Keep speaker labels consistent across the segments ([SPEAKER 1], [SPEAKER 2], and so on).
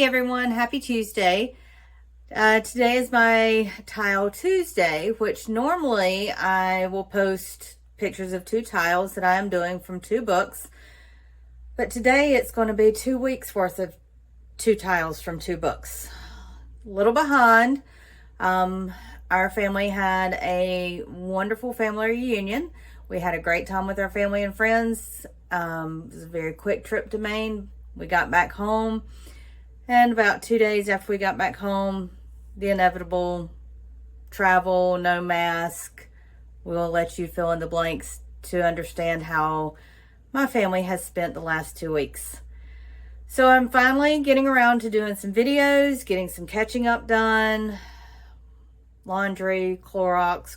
[SPEAKER 1] everyone, happy Tuesday. Today is my Tile Tuesday, which normally I will post pictures of 2 tiles that I am doing from 2 books. But today it's going to be 2 weeks worth of 2 tiles from 2 books. A little behind. Our family had a wonderful family reunion. We had a great time with our family and friends. It was a very quick trip to Maine. We got back home, and about 2 days after we got back home, the inevitable travel, no mask. We'll let you fill in the blanks to understand how my family has spent the last 2 weeks. So I'm finally getting around to doing some videos, getting some catching up done. Laundry, Clorox,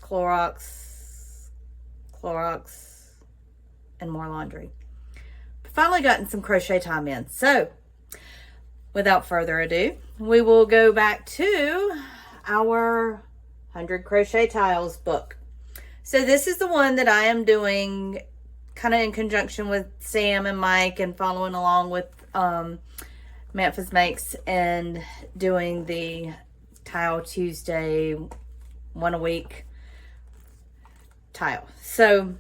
[SPEAKER 1] and more laundry. Finally gotten some crochet time in. So without further ado, we will go back to our 100 Crochet Tiles book. So this is the one that I am doing kind of in conjunction with Sam and Mike and following along with Memphis Makes and doing the Tile Tuesday, 1 a week tile. So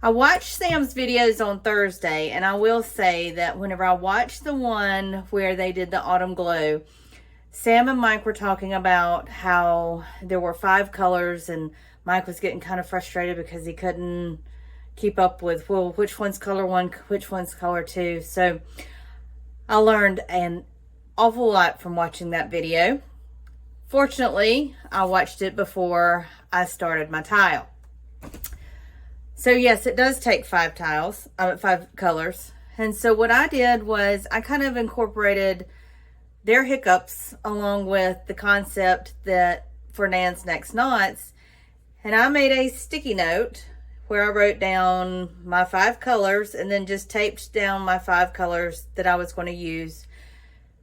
[SPEAKER 1] I watched Sam's videos on Thursday, and I will say that whenever I watched the one where they did the autumn glow, Sam and Mike were talking about how there were 5 colors, and Mike was getting kind of frustrated because he couldn't keep up with, well, which one's color 1, which one's color 2. So I learned an awful lot from watching that video. Fortunately, I watched it before I started my tile. So yes, it does take 5 tiles, 5 colors. And so what I did was I kind of incorporated their hiccups along with the concept that for Nan's Next Knots. And I made a sticky note where I wrote down my 5 colors and then just taped down my 5 colors that I was going to use.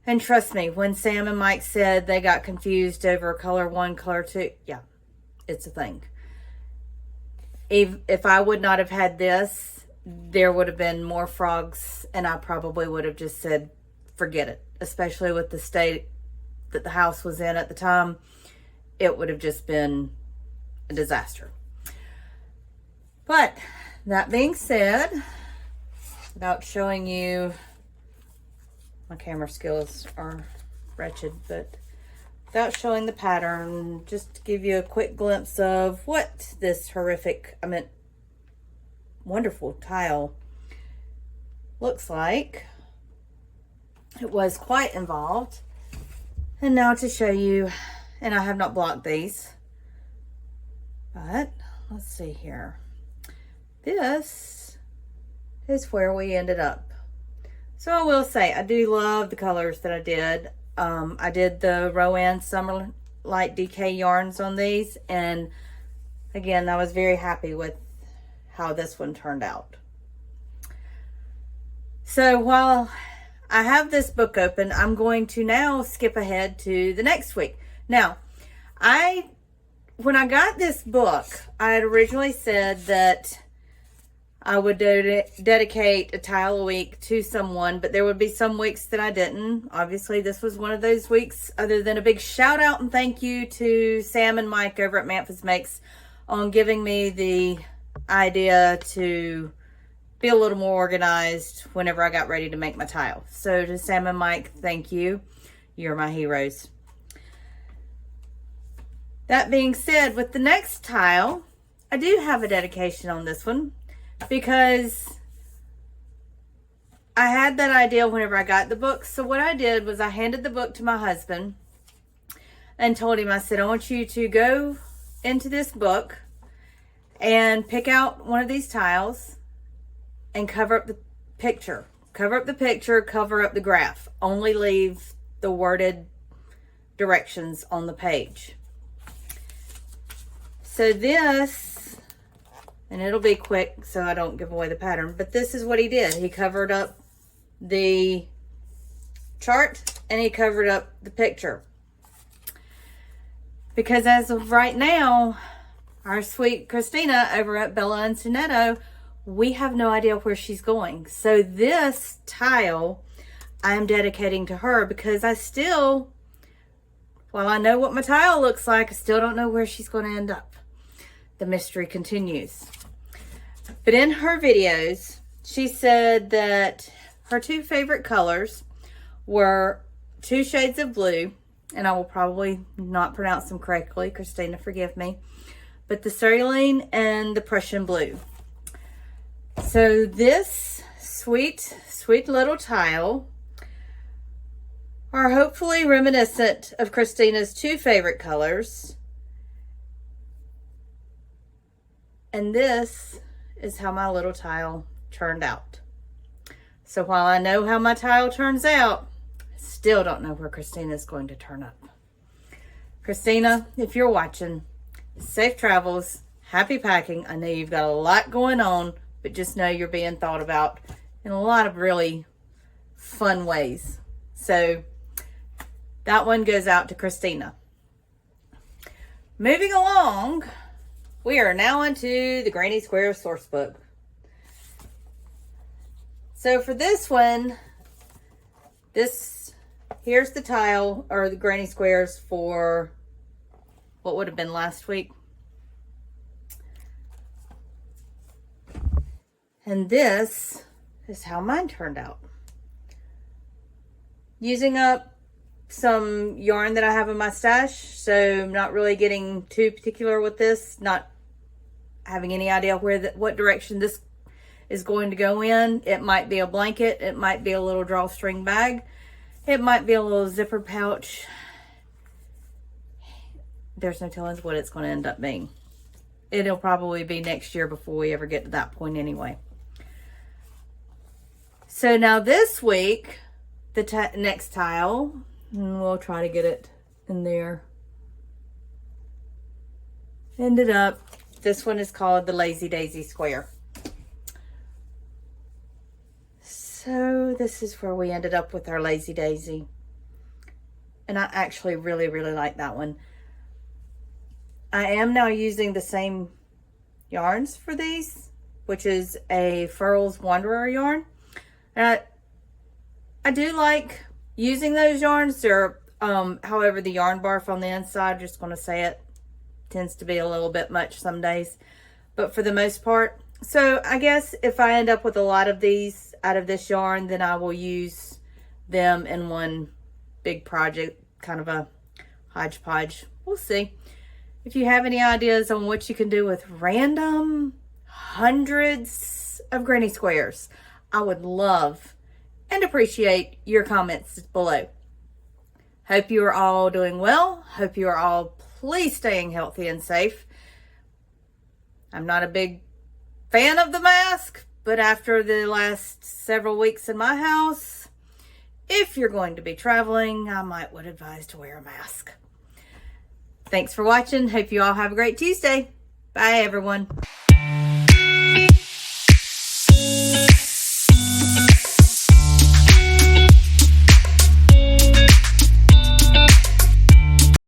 [SPEAKER 1] And trust me, when Sam and Mike said they got confused over color 1, color 2, yeah, it's a thing. If I would not have had this, there would have been more frogs, and I probably would have just said, forget it. Especially with the state that the house was in at the time, it would have just been a disaster. But that being said, without showing you, my camera skills are wretched, but without showing the pattern, just to give you a quick glimpse of what this wonderful tile looks like. It was quite involved. And now to show you, and I have not blocked these, but let's see here. This is where we ended up. So I will say, I do love the colors that I did. I did the Rowan Summer Light DK yarns on these, and again, I was very happy with how this one turned out. So while I have this book open, I'm going to now skip ahead to the next week. Now, when I got this book, I had originally said that I would dedicate a tile a week to someone, but there would be some weeks that I didn't. Obviously, this was one of those weeks, other than a big shout out and thank you to Sam and Mike over at Memphis Makes on giving me the idea to be a little more organized whenever I got ready to make my tile. So to Sam and Mike, thank you. You're my heroes. That being said, with the next tile, I do have a dedication on this one, because I had that idea whenever I got the book. So what I did was I handed the book to my husband and told him, I said, I want you to go into this book and pick out one of these tiles and cover up the picture. Cover up the picture, cover up the graph. Only leave the worded directions on the page. So this, and it'll be quick so I don't give away the pattern, but this is what he did. He covered up the chart and he covered up the picture. Because as of right now, our sweet Christina over at Uncinetto, we have no idea where she's going. So this tile I am dedicating to her because while I know what my tile looks like, I still don't know where she's going to end up. The mystery continues. But in her videos, she said that her two favorite colors were 2 shades of blue, and I will probably not pronounce them correctly. Christina, forgive me. But the cerulean and the Prussian blue. So this sweet, sweet little tile are hopefully reminiscent of Christina's 2 favorite colors. And this is how my little tile turned out. So while I know how my tile turns out, I still don't know where Christina's going to turn up. Christina, if you're watching, safe travels, happy packing. I know you've got a lot going on, but just know you're being thought about in a lot of really fun ways. So that one goes out to Christina. Moving along, we are now into the Granny Square source book. So for this one, here's the tile or the Granny Squares for what would have been last week. And this is how mine turned out. Using up some yarn that I have in my stash, so I'm not really getting too particular with this, not having any idea what direction this is going to go in. It might be a blanket, it might be a little drawstring bag, it might be a little zipper pouch. There's no telling what it's going to end up being. It'll probably be next year before we ever get to that point anyway. So now this week, the next tile, and we'll try to get it in there. Ended up, this one is called the Lazy Daisy Square. So this is where we ended up with our Lazy Daisy. And I actually really, really like that one. I am now using the same yarns for these, which is a Furls Wanderer yarn. And I do like using those yarns. They're, however, the yarn barf on the inside, just going to say it, tends to be a little bit much some days. But for the most part, so I guess if I end up with a lot of these out of this yarn, then I will use them in one big project, kind of a hodgepodge. We'll see. If you have any ideas on what you can do with random hundreds of granny squares, I would love and appreciate your comments below. Hope you are all doing well. Hope you are all please staying healthy and safe. I'm not a big fan of the mask, but after the last several weeks in my house, if you're going to be traveling, I would advise to wear a mask. Thanks for watching. Hope you all have a great Tuesday. Bye, everyone.